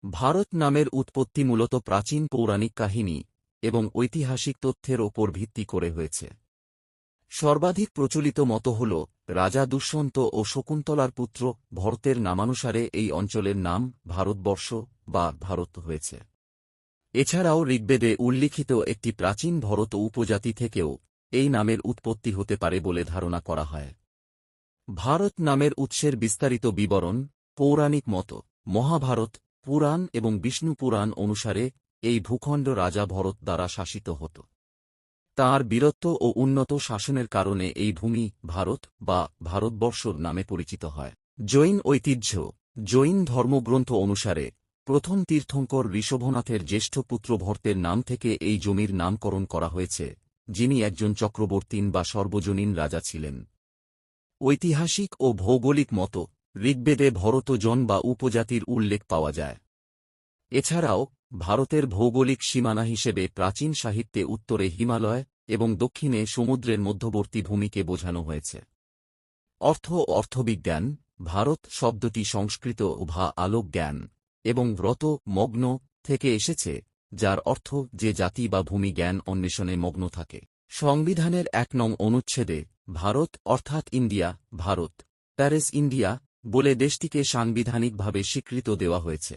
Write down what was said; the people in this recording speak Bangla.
ভারত নামের উৎপত্তি মূলত প্রাচীন পৌরাণিক কাহিনী এবং ঐতিহাসিক তথ্যের ওপর ভিত্তি করে হয়েছে। সর্বাধিক প্রচলিত মত হল রাজা দুষ্যন্ত ও শকুন্তলার পুত্র ভরতের নামানুসারে এই অঞ্চলের নাম ভারতবর্ষ বা ভারত হয়েছে। এছাড়াও ঋগ্বেদে উল্লিখিত একটি প্রাচীন ভরত উপজাতি থেকেও এই নামের উৎপত্তি হতে পারে বলে ধারণা করা হয়। ভারত নামের উৎসের বিস্তারিত বিবরণ পৌরাণিক মত মহাভারত পুরাণ এবং বিষ্ণু পুরাণ অনুসারে এই ভূখণ্ড রাজা ভরত দ্বারা শাসিত হতো। তাঁর বীরত্ব ও উন্নত শাসনের কারণে এই ভূমি ভারত বা ভারতবর্ষ নামে পরিচিত হয়। জৈন ঐতিহ্য জৈন ধর্মগ্রন্থ অনুসারে প্রথম তীর্থঙ্কর ঋষভনাথের জ্যেষ্ঠ পুত্র ভরতের নাম থেকে এই জমির নামকরণ করা হয়েছে, যিনি একজন চক্রবর্তীন বা সর্বজনীন রাজা ছিলেন। ঐতিহাসিক ও ভৌগোলিক মত ঋগ্বেদে ভরতজন বা উপজাতির উল্লেখ পাওয়া যায়। এছাড়াও ভারতের ভৌগোলিক সীমানা হিসেবে প্রাচীন সাহিত্যে উত্তরে হিমালয় এবং দক্ষিণে সমুদ্রের মধ্যবর্তী ভূমিকে বোঝানো হয়েছে। অর্থবিজ্ঞান ভারত শব্দটি সংস্কৃত ভা আলোক জ্ঞান এবং ব্রত মগ্ন থেকে এসেছে, যার অর্থ যে জাতি বা ভূমি জ্ঞান অন্বেষণে মগ্ন থাকে। সংবিধানের ১ নং অনুচ্ছেদে ভারত অর্থাৎ ইন্ডিয়া ভারত প্যারিস ইন্ডিয়া বলে দেশটিকে সাংবিধানিকভাবে স্বীকৃত দেওয়া হয়েছে।